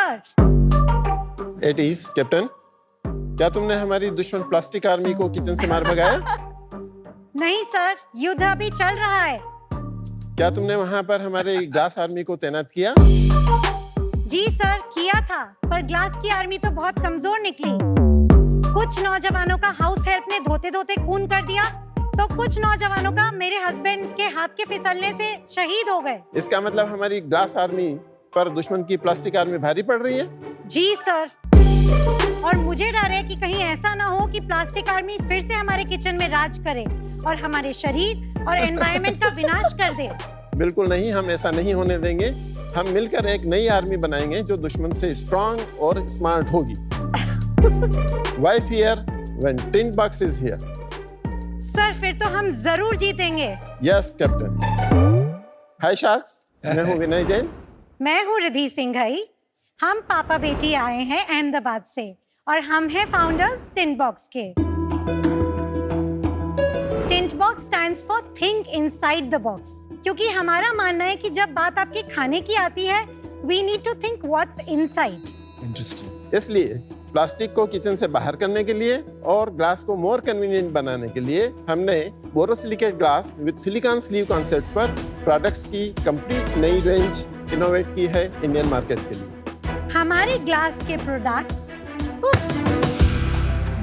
Sir. It is captain, क्या तुमने हमारी दुश्मन प्लास्टिक आर्मी को किचन से मार भगाया? नहीं सर, युद्ध अभी चल रहा है। क्या तुमने वहां पर हमारे ग्लास आर्मी को तैनात किया? जी सर, किया था, पर ग्लास की आर्मी तो बहुत कमजोर निकली। कुछ नौजवानों का हाउस हेल्प ने धोते धोते खून कर दिया, तो कुछ नौजवानों का मेरे हस्बैंड के हाथ के फिसलने से शहीद हो गए। इसका मतलब हमारी ग्लास आर्मी पर दुश्मन की प्लास्टिक आर्मी भारी पड़ रही है? जी सर, और मुझे डर है कि कहीं ऐसा ना हो कि प्लास्टिक आर्मी फिर से हमारे किचन में राज करे और हमारे शरीर और एनवायरनमेंट का विनाश कर दे। बिल्कुल नहीं, हम ऐसा नहीं होने देंगे। हम मिलकर एक नई आर्मी बनाएंगे जो दुश्मन से स्ट्रॉन्ग और स्मार्ट होगी। Why fear when tin box is here? Sir, फिर तो हम जरूर जीतेंगे। Yes, captain. हाय शार्क्स, मैं हूँ विनय जैन। मैं हूँ रिद्धि सिंघाई। हम पापा बेटी आए हैं अहमदाबाद से और हम हैं फाउंडर्स टिंट बॉक्स के। Tint box stands for think inside the box, क्योंकि हमारा मानना है कि जब बात आपके खाने की आती है, we need to think what's inside. Interesting. इसलिए प्लास्टिक को किचन से बाहर करने के लिए और ग्लास को मोर कन्वीनियंट बनाने के लिए हमने borosilicate glass with silicon sleeve concept पर प्रोडक्ट्स की कंप्लीट नई रेंज इनोवेट की है इंडियन मार्केट के लिए। हमारे ग्लास के प्रोडक्ट्स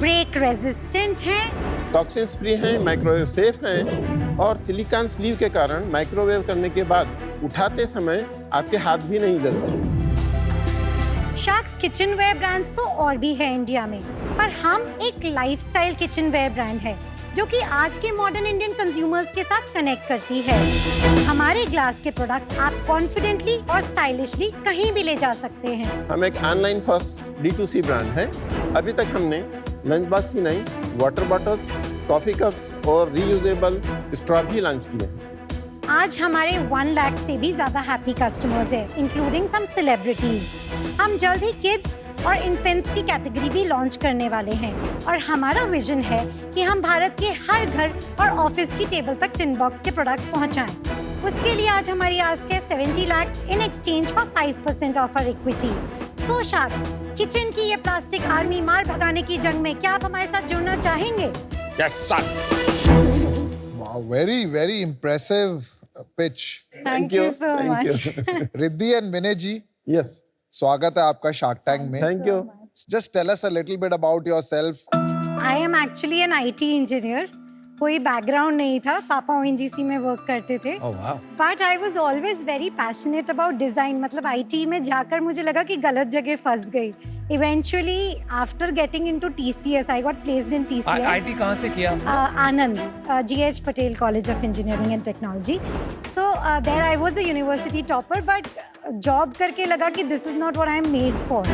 ब्रेक रेजिस्टेंट हैं, टॉक्सिन्स फ्री हैं, माइक्रोवेव सेफ हैं और सिलिकॉन स्लीव के कारण माइक्रोवेव करने के बाद उठाते समय आपके हाथ भी नहीं जलते। शार्क्स किचनवेयर ब्रांड्स तो और भी है इंडिया में, पर हम एक लाइफस्टाइल किचनवेयर ब्रांड है जो कि आज के मॉडर्न इंडियन कंज्यूमर्स के साथ कनेक्ट करती है। हमारे ग्लास के प्रोडक्ट्स आप कॉन्फिडेंटली और स्टाइलिशली कहीं भी ले जा सकते हैं। हम एक ऑनलाइन फर्स्ट D2C ब्रांड है। अभी तक हमने लंच बॉक्स ही नहीं, वाटर बॉटल्स, कॉफी कप्स और रीयूजेबल स्ट्रॉ भी लॉन्च किए हैं। आज हमारे 1 लाख से भी ज्यादा हैप्पी कस्टमर्स हैं, इंक्लूडिंग सम सेलिब्रिटीज। हम जल्द ही किड्स और इन्फेंट्स की कैटेगरी भी लॉन्च करने वाले हैं और हमारा विजन है कि हम भारत के हर घर और ऑफिस की टेबल तक टिन बॉक्स के प्रोडक्ट्स पहुंचाएं। उसके लिए आज हमारी आस्क है 70 lakhs in exchange for 5% of our equity. So sharks, kitchen की ये प्लास्टिक आर्मी मार भगाने की जंग में क्या आप हमारे साथ जुड़ना चाहेंगे? Yes, sir. Wow, very impressive pitch. Thank you so Thank much. you. Riddhi and Vinay ji, Yes, स्वागत है आपका शार्क टैंक में। thank you. Just tell us a little bit about yourself. I am actually an IT engineer. कोई background नहीं था, पापा ONGC में work करते थे। Oh wow. But I was always very passionate about design. मतलब IT में जाकर मुझे लगा कि गलत जगह फंस गई। Eventually after getting into TCS, I got placed in TCS। IT कहाँ से किया? Anand, GH Patel college of engineering and technology. So there I was a university topper, but job करके लगा कि this is not what I am made for.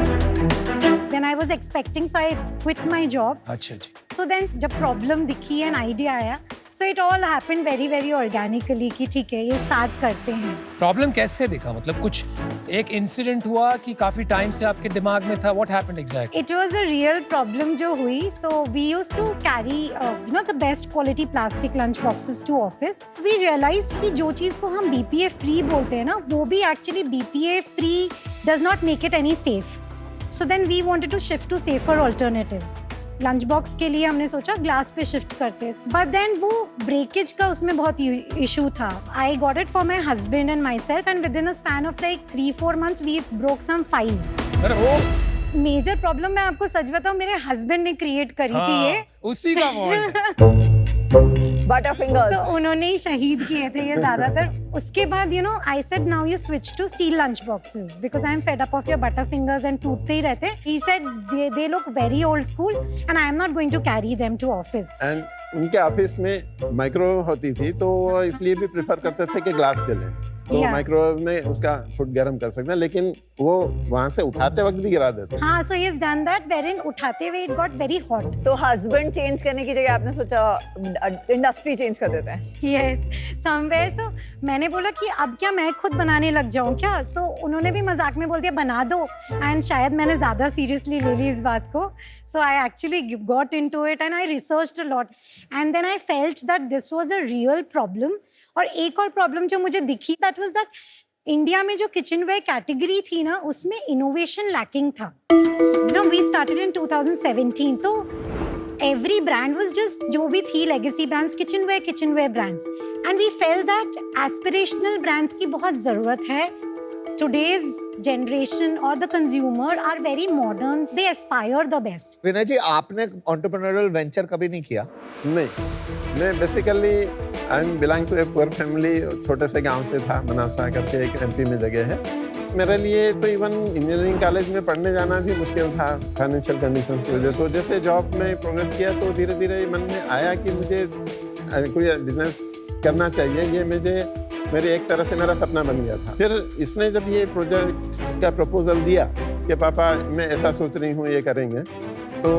Then I was expecting, so I quit my job. अच्छा जी। So then जब problem दिखी and idea आया, so it all happened very organically कि ठीक है ये स्टार्ट करते हैं। प्रॉब्लम कैसे दिखा? मतलब कुछ एक इंसिडेंट हुआ कि काफी टाइम से आपके दिमाग में था? What happened exactly? It was a real problem जो हुई। So we used to carry the best quality plastic lunch boxes to office. We realized कि जो चीज़ को हम BPA free बोलते हैं ना, वो भी actually BPA free does not make it any safe. So then we wanted to shift to safer alternatives. Lunch box के लिए हमने सोचा ग्लास पे शिफ्ट करते हैं, बट देन वो ब्रेकेज का उसमें बहुत इशू था। I got it for my husband and myself and within a span of like 3-4 months we broke some 5। अरे वो मेजर प्रॉब्लम मैं आपको सच बताऊं, मेरे हस्बैंड ने क्रिएट करी थी ये। उसी का फॉल्ट। Butter fingers. So, उन्होंने ही शहीद किए थे ये ज्यादातर। उसके बाद I said now you switch to steel lunch boxes because I am fed up of your butter fingers and टूटते ही रहते। He said they look very old school and I am not going to carry them to office. And उनके office में microwave होती थी, तो वो इसलिए भी प्रेफर करते थे कि ग्लास के लें, तो माइक्रोवेव में उसका फूड गर्म कर सकते हैं, लेकिन वो वहां से उठाते वक्त भी गिरा देते हैं। हाँ, so he has done that wherein उठाते हुए इट गॉट वेरी हॉट। तो हस्बैंड चेंज करने की जगह आपने सोचा इंडस्ट्री चेंज कर देते हैं। Yes, somewhere. सो मैंने बोला कि अब क्या मैं खुद बनाने लग जाऊं क्या? सो उन्होंने भी मजाक में बोल दिया बना दो, एंड शायद मैंने ज्यादा सीरियसली ले ली इस बात को। So I actually got into it and I researched a lot and then I felt that this was a real problem. और एक और प्रॉब्लम जो मुझे दिखी, दैट वाज दैट इंडिया में जो किचनवेयर कैटेगरी थी ना, उसमें इनोवेशन लैकिंग था. वी स्टार्टेड इन 2017, तो every brand was just जो भी थी legacy brands, kitchenware brands, and we felt that aspirational brands की बहुत ज़रूरत है. Today's generation or the consumer are very modern, they aspire the best. विनय जी, आपने entrepreneurial venture कभी नहीं किया? नहीं, मैं basically I am belong to a poor family. छोटे से गांव से था, मनासा करके एक एमपी में जगह है. मेरे लिए तो इवन इंजीनियरिंग कॉलेज में पढ़ने जाना भी मुश्किल था फाइनेंशियल कंडीशंस की वजह से. जैसे जॉब में प्रोग्रेस किया तो धीरे धीरे मन में आया कि मुझे कोई बिजनेस करना चाहिए. ये मेरे एक तरह से मेरा सपना बन गया था. फिर इसने जब ये प्रोजेक्ट का प्रपोजल दिया कि पापा मैं ऐसा सोच रही हूँ, ये करेंगे, तो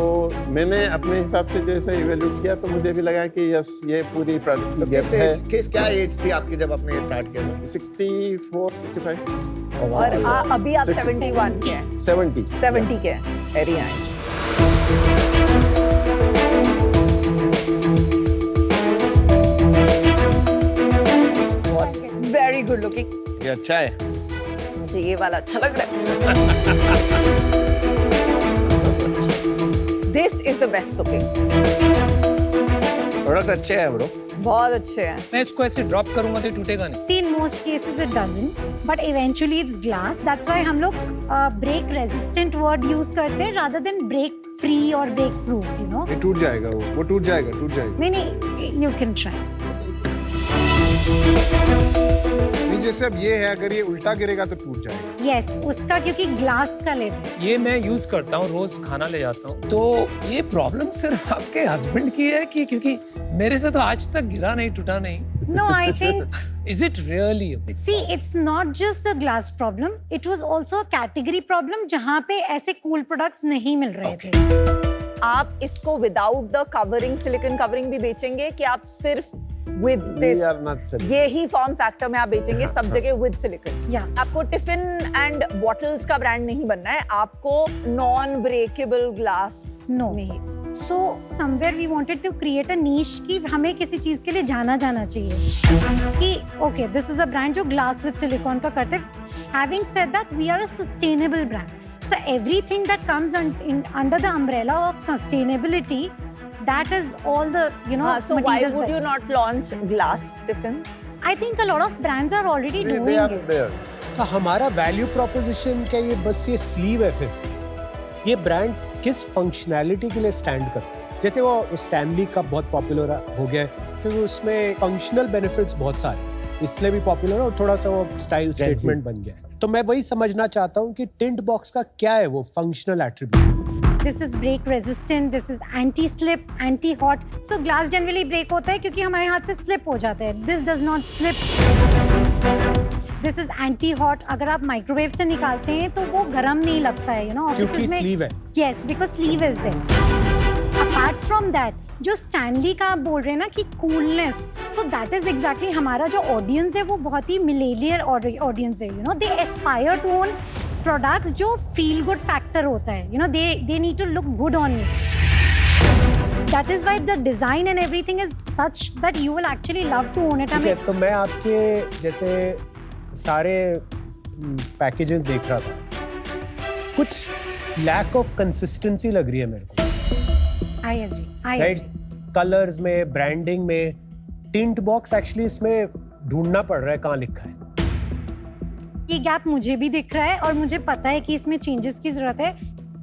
मैंने अपने हिसाब से जैसे इवेल्यूट किया तो मुझे भी लगा कि यस, ये पूरी प्रोडक्ट की गैप है. क्या एज थी आपकी जब आपने ये स्टार्ट किया? 64, 65 और अभी आप 71 के हैं. 70 के हैं. Very nice. Very good looking. ये अच्छा है. मुझे ये वाला अच्छा लग रहा है. This is the best looking. Product अच्छे हैं ब्रो. बहुत अच्छे हैं. मैं इसको ऐसे ड्रॉप करूंगा तो टूटेगा नहीं. See, in most cases it doesn't, but eventually it's glass. That's why हम लोग break resistant word use करते हैं rather than break free or break proof, you know. ये टूट जाएगा, वो टूट जाएगा. नहीं, you can try. नहीं, जैसे अब ये है, अगर ये उल्टा गिरेगा तो टूट जाएगा. Yes, उसका क्योंकि ग्लास का लिड है. ये मैं यूज करता हूँ, रोज खाना ले जाता हूँ. तो ये प्रॉब्लम सिर्फ आपके हस्बैंड की है कि क्योंकि मेरे से तो आज तक गिरा नहीं, टूटा नहीं. No, I think. Is it really a big See, it's not just the glass problem. It was also a category problem जहाँ पे ऐसे cool products नहीं मिल रहे थे. आप इसको without the covering, silicon covering भी बेचेंगे कि आप सिर्फ विद दिस, ये ही फॉर्म फैक्टर में आप बेचेंगे सब जगह विद सिलिकॉन? Yeah. आपको टिफिन एंड बॉटल्स का ब्रांड नहीं बनना है, आपको नॉन ब्रेकेबल ग्लास No. में ही. So somewhere we wanted to create a niche कि हमें किसी चीज के लिए जाना चाहिए कि okay, this is a brand जो glass with silicone का करते. Having said that, we are a sustainable brand. So everything that comes under the umbrella of sustainability, that is all the, you know, So why materials would that- you not launch glass tiffins? I think a lot of brands are already doing they are it. there. तो हमारा value proposition क्या ये बस ये sleeve है? फिर ये brand किस फंक्शनैलिटी के लिए स्टैंड करता है? जैसे वो स्टैनली का बहुत पॉपुलर हो गया है क्योंकि उसमें फंक्शनल बेनिफिट्स बहुत सारे, इसलिए भी पॉपुलर है और थोड़ा सा वो स्टाइल स्टेटमेंट बन गया है. तो मैं वही समझना चाहता हूँ कि टिंट बॉक्स का क्या है वो functional attribute. This is break resistant, this is anti slip, anti hot. So glass generally break होता है क्योंकि हमारे हाथ से slip हो जाता है. This does not slip. This is anti hot. अगर आप माइक्रोवेव से निकालते हैं तो वो गर्म नहीं लगता है, you know. क्योंकि offices में- sleeve है. Yes, because sleeve is there. Apart from that, जो स्टैनली का आप बोल रहे हैं ना कि coolness, so that is exactly हमारा जो ऑडियंस है वो बहुत ही मिलेनियर ऑडियंस है, you know. They aspire to own products जो फील गुड फैक्टर होता है, you know. They need to look good on me. That is why the design and everything is such that you will actually love to own it. ठीक है, तो मैं आपके जैसे सारे पैकेजेस देख रहा था, कुछ लैक ऑफ कंसिस्टेंसी लग रही है मेरे को. I agree. राइट, कलर्स में, ब्रांडिंग में. टिंट बॉक्स एक्चुअली इसमें ढूंढना पड़ रहा है कहाँ लिखा है. ये गैप मुझे भी दिख रहा है और मुझे पता है कि इसमें चेंजेस की जरूरत है.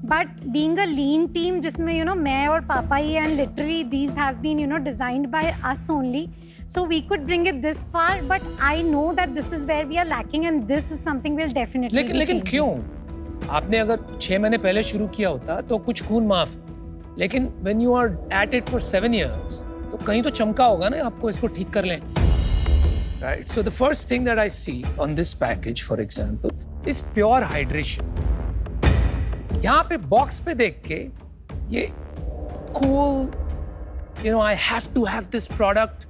But being a lean team जिसमें यू नो मैं और पापा ही and literally these have been you know designed by us only, so we could bring it this far. But I know that this is where we are lacking and this is something will definitely. लेकिन क्यों? आपने अगर 6 महीने पहले शुरू किया होता तो कुछ खून माफ. लेकिन when you are at it for 7 years, तो कहीं तो चमका होगा ना, आपको इसको ठीक कर लें. Right. So the first thing that I see on this package, for example, is pure hydration. यहाँ पे बॉक्स पे देख के ये cool, you know, I have to have this product,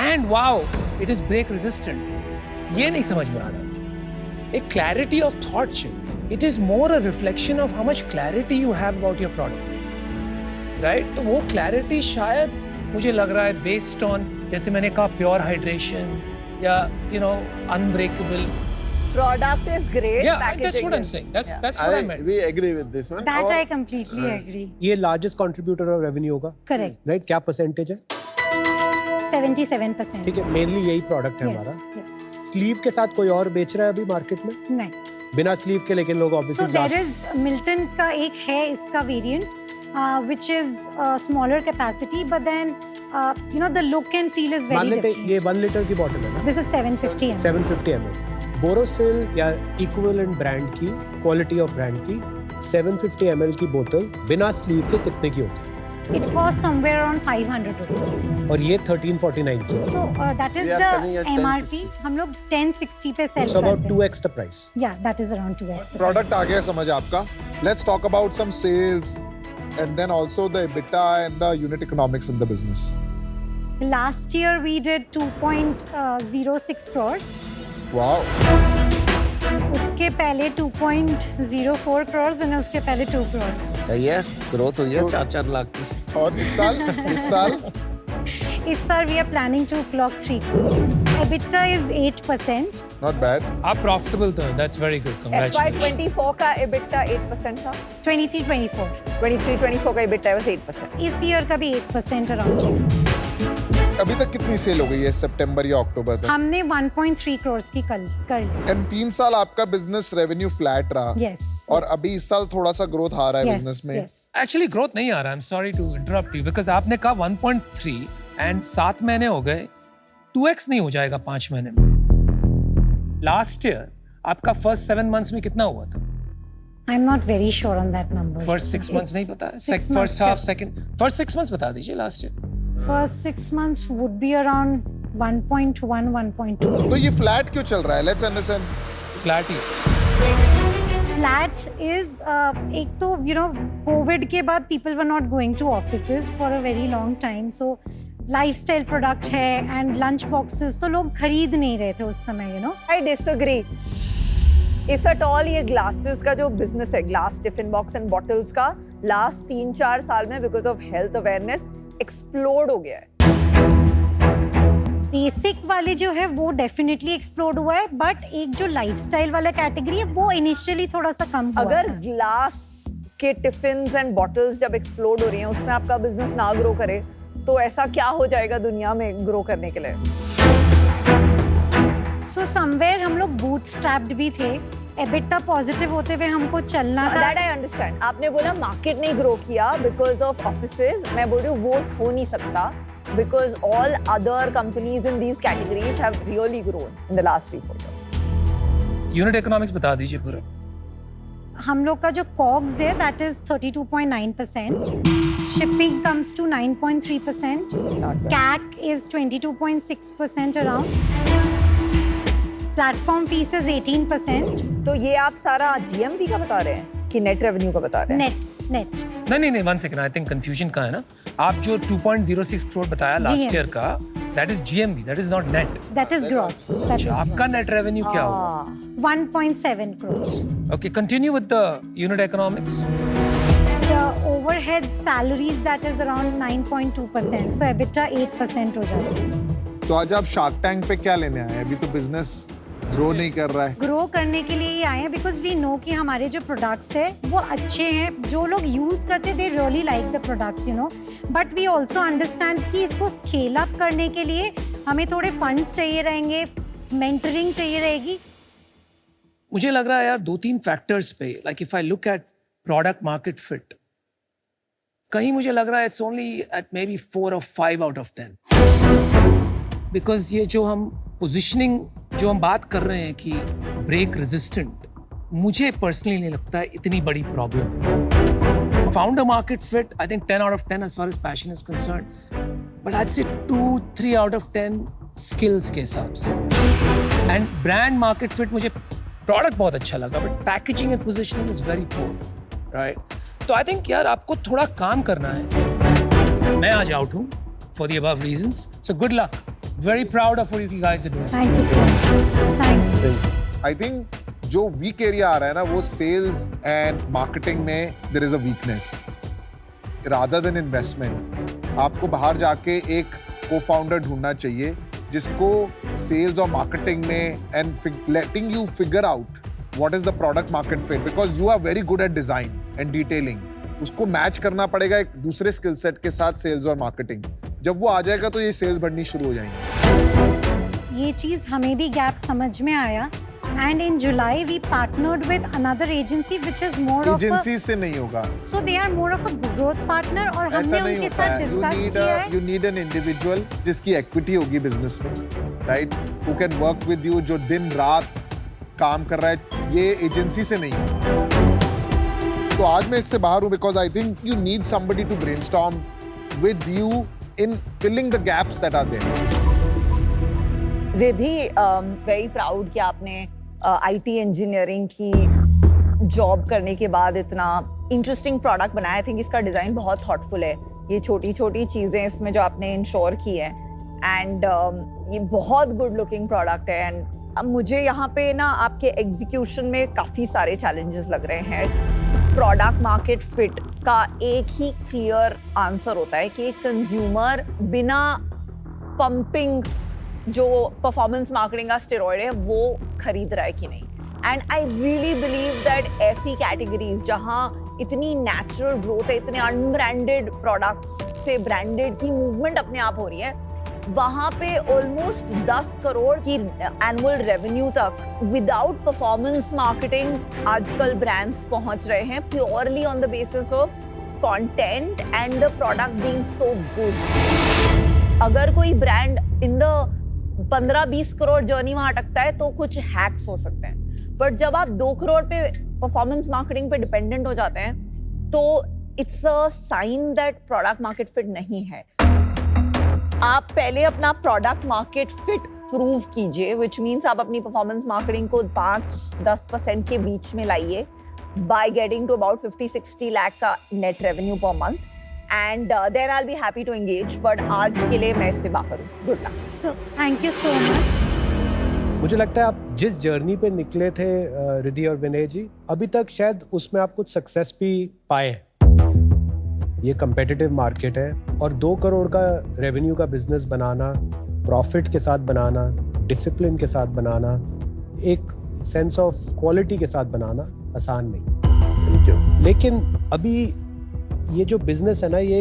and wow, it is break resistant. ये नहीं समझ में आ रहा मुझे. एक clarity of thought चाहिए. It is more a reflection of how much clarity you have about your product. Right? तो वो clarity शायद मुझे लग रहा है based on, जैसे मैंने कहा, pure hydration या you know unbreakable, Product is great. Yeah, packaging that's what I'm is- saying. That's what I meant. We agree with this one. That और I completely agree. ये लार्जेस्ट कंट्रीब्यूटर ऑफ रेवेन्यू होगा, Correct. Right? क्या percentage है? 77%. ठीक है, mainly यही product है Yes, हमारा। yes. स्लीव के साथ कोई और बेच रहा है अभी मार्केट में? नहीं. बिना स्लीव के, लेकिन लोग So obviously there is Milton का एक है इसका variant, which is smaller capacity, but then the look and feel is मान very लेते हैं different. ये 1 लीटर की बॉटल है ना, This is 750 ml. 750 ml। Borosil या इक्विवेलेंट ब्रांड की, क्वालिटी ऑफ ब्रांड की 750 ml की बोतल बिना स्लीव के कितने की होती है? It costs somewhere around 500 rupees. और ये 1349 की है। So that is We are the selling at MRP. 1060. हम लोग 1060 पे sell So about करते हैं. 2x the price. Yeah, that is around 2x. the product price. आ गया समझ आपका। Let's talk about some sales and then also the EBITDA and the unit economics in the business. Last year we did 2.06 crores. Wow. उसके पहले 2.04 crores and उसके पहले 2 crores. सही है, growth हुई है 4-4 लाख की। और इस साल इस साल we are planning to clock 3 crores. EBITDA is 8%. not bad. आप profitable तो हैं, that's very good. Congratulations. FY24 का EBITDA 8% था। 23-24. 23-24 का EBITDA was 8%. इस year का भी 8% around है. अभी तक कितनी सेल हो गई है सितंबर या अक्टूबर तक? हमने 1.3 crores की कर ली. एंड 3 साल आपका बिजनेस रेवेन्यू फ्लैट रहा। Yes. और अभी इस साल थोड़ा सा ग्रोथ आ रहा है Yes, बिजनेस में। yes. Actually growth नहीं आ रहा. I'm sorry to interrupt you because आपने कहा 1.3 and 7 महीने हो गए, 2x नहीं हो जाएगा 5 महीने में. Last year आपका first 7 months में कितना हुआ था? I'm not very sure on that number. First 6 months नहीं पता है? 6 months, First half, second. First 6 months बता दीजिए last year. First 6 months would be around 1.1, 1.2. तो ये फ्लैट क्यों चल रहा है? Let's understand. Flat he. Flat is एक तो COVID के बाद people were not going to offices for a very long time, so lifestyle product है and lunch boxes तो लोग खरीद नहीं रहे थे उस समय I disagree. If at all ये glasses का जो business है, glass tiffin box and bottles का, last 3-4 साल में because of health awareness explode हो गया है। बेसिक वाले जो है वो डेफिनेटली एक्सप्लोड हुआ है, बट एक जो लाइफस्टाइल वाला कैटेगरी है वो इनिशियली थोड़ा सा कम हुआ अगर था. ग्लास के टिफिन्स एंड बॉटल्स जब एक्सप्लोड हो रही हैं, उसमें आपका बिजनेस ना ग्रो करे तो ऐसा क्या हो जाएगा दुनिया में ग्रो करने के लिए? सो समवेयर हम लोग बूटस्ट्रैप्ड भी थे, एबिटा पॉजिटिव होते हुए हमको चलना था. That I understand. आपने बोला मार्केट नहीं ग्रो किया बिकॉज ऑफ ऑफिसेज. मैं बोल रही हूँ वो हो नहीं सकता because all other companies in these categories have really grown in the last 3-4 years. Unit economics बता दीजिए पूरा. हम लोग का जो COGS है that is 32.9%, shipping comes to 9.3%, CAC is 22.6% around, platform fees is 18%. तो ये आप सारा GMV का बता रहे हैं कि नेट रेवेन्यू का बता रहे हैं? नेट नहीं 1 second. I think confusion का है ना. आप जो 2.06 crore बताया last GMV. year का, that is GMV, that is not net. that is gross. That is आपका gross. net revenue क्या होगा? 1.7 crores. Okay, continue with the unit economics. The overhead salaries that is around 9.2%. So EBITDA 8% हो जाता है. तो आज आप शार्क टैंक पे क्या लेने आए हैं? अभी तो बिजनेस ग्रो नहीं कर रहा है। ग्रो करने के लिए ही आए हैं बिकॉज वी नो कि हमारे जो प्रोडक्ट्स है वो अच्छे हैं, जो लोग यूज करते they really like the products but we also understand कि इसको स्केल अप करने के लिए हमें थोड़े फंड्स चाहिए रहेंगे, मेंटरिंग चाहिए रहेगी. मुझे लग रहा है यार 2-3 फैक्टर्स पे, like if I look at product market fit, कहीं मुझे लग रहा है it's only at maybe 4 or 5 out of 10. Because ये जो हम पोजिशनिंग जो हम बात कर रहे हैं कि ब्रेक रेजिस्टेंट, मुझे पर्सनली नहीं लगता है इतनी बड़ी प्रॉब्लम है. Founder market fit I think 10 out of 10 as far as passion is concerned, but I'd say 2-3 out of 10 skills के हिसाब से. एंड ब्रांड मार्केट फिट, मुझे प्रोडक्ट बहुत अच्छा लगा but packaging and positioning is very poor, right? तो I think यार आपको थोड़ा काम करना है. मैं आज आउट हूँ for the above reasons, so good luck. Very proud of what you guys are doing. Thank you so much. Thank you. I think जो वीक एरिया आ रहा है ना वो सेल्स एंड मार्केटिंग में there is a weakness rather than investment. आपको बाहर जाके एक को फाउंडर ढूंढना चाहिए जिसको सेल्स और मार्केटिंग में and letting you figure out what is the product market fit, because you are very good at design and detailing. उसको मैच करना पड़ेगा एक दूसरे स्किल सेट के साथ, सेल्स और मार्केटिंग. जब वो आ जाएगा तो ये सेल्स बढ़नी शुरू हो जाएंगी. ये चीज़ हमें भी गैप समझ में आया. And in July, we partnered with another agency, which is more of a... agency से नहीं होगा. So they are more of a growth partner, और ऐसा हमने नहीं उनके होता साथ है. डिस्कस किया है. You need an individual जिसकी equity होगी business में, right? Who can work with you, जो दिन रात काम कर रहा है. ये एजेंसी से नहीं है. तो आज मैं इससे बाहर हूँ because I think you need somebody to brainstorm with you in filling the gaps that are there. Riddhi, very proud कि आपने आईटी इंजीनियरिंग की जॉब करने के बाद इतना इंटरेस्टिंग प्रोडक्ट बनाया. आई थिंक इसका डिज़ाइन बहुत थॉटफुल है. ये छोटी छोटी चीज़ें इसमें जो आपने इंश्योर की है, एंड ये बहुत गुड लुकिंग प्रोडक्ट है. एंड अब मुझे यहाँ पे ना आपके एग्जीक्यूशन में काफ़ी सारे चैलेंजेस लग रहे हैं. प्रोडक्ट मार्केट फिट का एक ही क्लियर आंसर होता है कि कंज्यूमर बिना पंपिंग जो परफॉर्मेंस मार्केटिंग का स्टेरॉइड है वो खरीद रहा है कि नहीं. And I really believe that ऐसी कैटेगरीज जहाँ इतनी नेचुरल ग्रोथ है, इतने अनब्रांडेड प्रोडक्ट्स से ब्रांडेड की मूवमेंट अपने आप हो रही है, वहाँ पे ऑलमोस्ट 10 करोड़ की एनुअल रेवेन्यू तक विदाउट परफॉर्मेंस मार्केटिंग आजकल ब्रांड्स पहुँच रहे हैं, purely on the basis of content and the product being so good. अगर कोई brand in the 15-20 crore journey वहां अटकता है तो कुछ हैक्स हो सकते हैं. बट जब आप 2 करोड़ पे परफॉर्मेंस मार्केटिंग पे डिपेंडेंट हो जाते हैं तो it's a sign that product market fit नहीं है. आप पहले अपना प्रोडक्ट मार्केट फिट प्रूव कीजिए, विच मीन्स आप अपनी परफॉर्मेंस मार्केटिंग को 5-10% के बीच में लाइए by getting to about 50-60 lakh का net revenue per month. And then I'll be happy to engage. But आज के लिए मैं इससे बाहर हूँ. Good luck. So thank you so much. मुझे लगता है आप जिस जर्नी पे निकले थे रिद्धि और विनय जी, अभी तक शायद उसमें आप कुछ सक्सेस भी पाए हैं. ये कंपेटिटिव मार्केट है और 2 करोड़ का रेवेन्यू का बिजनेस बनाना, प्रॉफिट के साथ बनाना, डिसिप्लिन के साथ बनाना, एक सेंस ऑफ क्वालिटी के साथ बनाना आसान नहीं. लेकिन अभी ये जो बिजनेस है ना, ये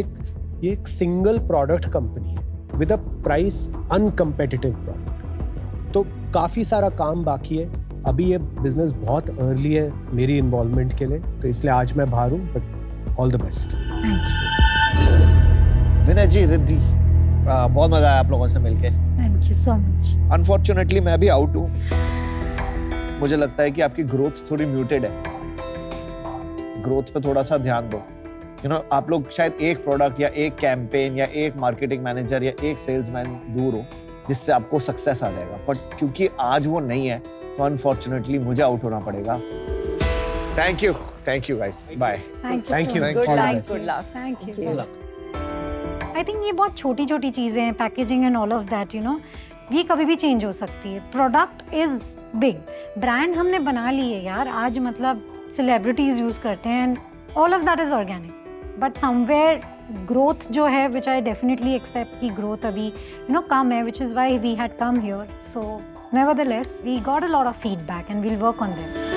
एक सिंगल प्रोडक्ट कंपनी है विद अ प्राइस अनकम्पेटिटिव प्रोडक्ट. तो काफ़ी सारा काम बाकी है. अभी ये बिजनेस बहुत अर्ली है मेरी इन्वॉल्वमेंट के लिए, तो इसलिए आज मैं बाहर हूँ. But all the best. Vinay ji, Riddhi, बहुत मजा आया आप लोगों से मिलके. Thank you so much. Unfortunately मैं भी आउट हूँ. मुझे लगता है कि आपकी ग्रोथ थोड़ी म्यूटेड है. ग्रोथ पे थोड़ा सा ध्यान दो. आप लोग शायद एक प्रोडक्ट या एक कैंपेन या एक मार्केटिंग मैनेजर या एक सेल्समैन दूर हो जिससे आपको सक्सेस आ जाएगा. बट क्योंकि आज वो नहीं है तो अनफॉर्चुनेटली मुझे आउट होना पड़ेगा. Thank you guys. Bye. Thank you. Good luck. Good luck. Thank you. I think ये बहुत छोटी छोटी चीज़ें हैं, packaging and all of that, ये कभी भी चेंज हो सकती है. प्रोडक्ट इज बिग, ब्रांड हमने बना ली है यार. आज मतलब सेलिब्रिटीज यूज करते हैं and all of that is organic. But somewhere growth जो है, विच आई डेफिनेटली एक्सेप्ट की ग्रोथ अभी कम है, which is why we had come here. So nevertheless we got a lot of feedback and we'll work on them.